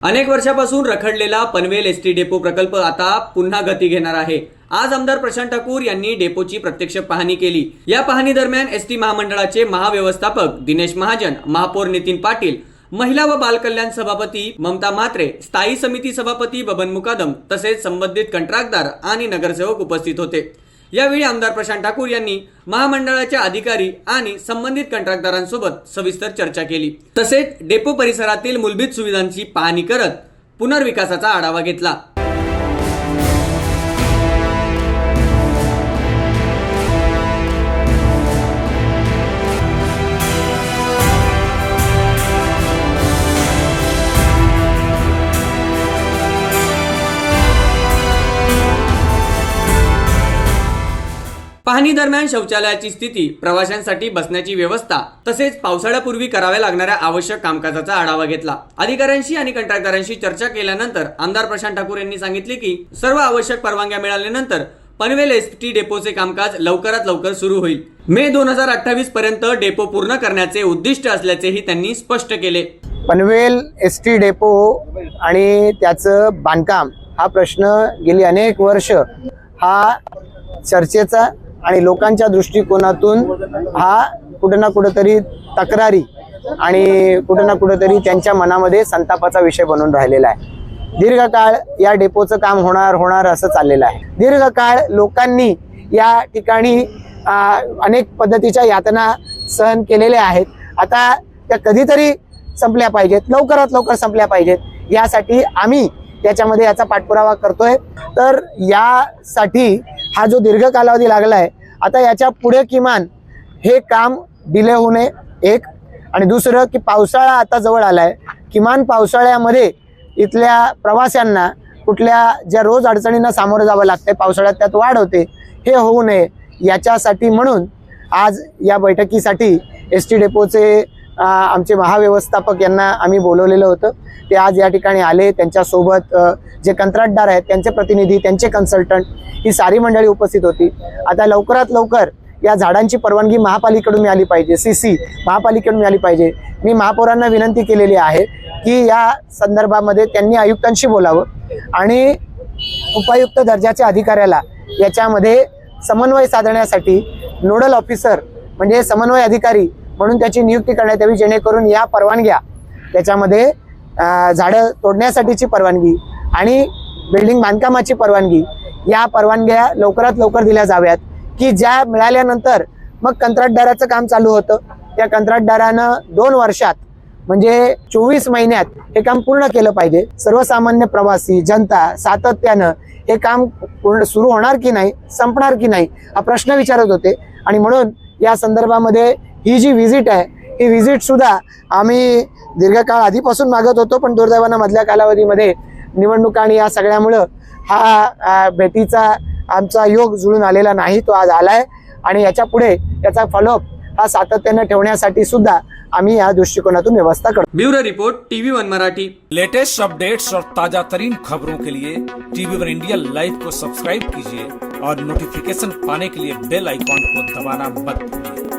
अनेक वर्षापासून रखडलेला पनवेल एसटी डेपो प्रकल्प आता पुन्हा गती घेणार आहे। आज आमदार प्रशांत ठाकूर यांनी डेपोची प्रत्यक्ष पाहणी केली। या पाहणी दरम्यान एसटी महामंडळाचे महाव्यवस्थापक दिनेश महाजन, महापौर नितीन पाटील, महिला व बाल कल्याण सभापती ममता म्हात्रे, स्थायी समिती सभापती बबन मुकादम तसेच संबंधित कंत्राटदार आणि नगरसेवक उपस्थित होते। यावेळी आमदार प्रशांत ठाकूर यांनी महामंडळाच्या अधिकारी आणि संबंधित कंत्राटदारांसोबत सविस्तर चर्चा केली। तसेच डेपो परिसरातील मूलभूत सुविधांची पाहणी करत पुनर्विकासाचा आढावा घेतला। पाहणी दरम्यान शौचालयाची स्थिती, प्रवाशांसाठी बसण्याची व्यवस्था तसेच पावसाळ्यापूर्वी कराव्या लागणाऱ्या आवश्यक कामकाजाचा आढावा घेतला। अधिकाऱ्यांशी आणि कंत्राटदारांशी चर्चा केल्यानंतर आमदार प्रशांत ठाकूर यांनी सांगितले की सर्व आवश्यक परवानग्या मिळाल्यानंतर पनवेल एसटी डेपोचे कामकाज लवकरात लवकर सुरू होईल। मे 2028 पर्यंत डेपो पूर्ण करण्याचे उद्दिष्ट असल्याचेही त्यांनी स्पष्ट केले। पनवेल एसटी डेपो आणि त्याचं बांधकाम हा प्रश्न गेली अनेक वर्ष हा चर्चेचा आणि लोकांच्या दृष्टिकोनातून हा कुठं ना कुठेतरी तक्रारी आणि कुठं ना कुठेतरी त्यांच्या मनामध्ये संतापाचा विषय बनून राहिलेला आहे। दीर्घकाळ या डेपोचं काम होणार असं चाललेलं आहे। दीर्घकाळ लोकांनी या ठिकाणी अनेक पद्धतीच्या यातना सहन केलेल्या आहेत। आता त्या कधीतरी संपल्या पाहिजेत, लवकरात लवकर संपल्या पाहिजेत। यासाठी आम्ही त्याच्यामध्ये याचा पाठपुरावा करतोय। तर यासाठी हा जो दीर्घ कालावधी लागलाय, आता याच्या पुढे किमान हे काम डिले होऊ नये एक, आणि दुसरं की पावसाळा आता जवळ आलाय, किमान पावसाळ्यामध्ये इथल्या प्रवाशांना कुठल्या ज्या रोज अडचणींना सामोरं जावं लागतंय, पावसाळ्यात त्यात वाढ होते, हे होऊ नये याच्यासाठी म्हणून आज या बैठकीसाठी एसटी डेपोचे आमचे महाव्यवस्थापक यांना आम्ही बोलवलेलं होतं। ते आज या ठिकाणी आले। त्यांच्यासोबत जे कंत्राटदार आहेत, त्यांचे प्रतिनिधी, त्यांचे कन्सल्टंट, ही सारी मंडळी उपस्थित होती। आता लवकरात लवकर या झाडांची परवानगी महापालिकेकडून मिळाली पाहिजे, सीसी महापालिकेकडून मिळाली पाहिजे। मी महापौरांना विनंती केलेली आहे की या संदर्भामध्ये त्यांनी आयुक्तांशी बोलावं आणि उपायुक्त दर्जाच्या अधिकाऱ्याला याच्यामध्ये समन्वय साधण्यासाठी नोडल ऑफिसर म्हणजे समन्वय अधिकारी म्हणून त्याची नियुक्ती करण्यात यावी, जेणेकरून या परवानग्या त्याच्यामध्ये झाडं तोडण्यासाठीची परवानगी आणि बिल्डिंग बांधकामाची परवानगी, या परवानग्या लवकरात लवकर दिल्या जाव्यात की ज्या मिळाल्यानंतर मग कंत्राटदाराचं काम चालू होतं। त्या कंत्राटदारानं 2 वर्षात म्हणजे 24 महिन्यात हे काम पूर्ण केलं पाहिजे। सर्वसामान्य प्रवासी जनता सातत्यानं हे काम पूर्ण सुरू होणार की नाही, संपणार की नाही हा प्रश्न विचारत होते। आणि म्हणून या संदर्भामध्ये ही जी व्हिजिट आहे, ही व्हिजिट सुद्धा आम्ही दीर्घकाळ आधीपासून मागत होतो, पण दुर्दैवानं मधल्या कालावधीमध्ये निवडणुका आणि या सगळ्यामुळं हा भेटीचा आमचा योग जुळून आलेला नाही। तो आज आलाय आणि याच्या पुढे याचा फॉलोअप हा सातत्याने ठेवण्यासाठी सुद्धा आम्ही या दृष्टिकोनातून व्यवस्था करतो। Bureau report TV1 Marathi. Latest updates और ताजा तरीन खबरों के लिए TV1 इंडिया लाइव को सब्सक्राइब कीजिए और नोटिफिकेशन पाने के लिए बेल आइकॉन को दबाना मत भूलिए।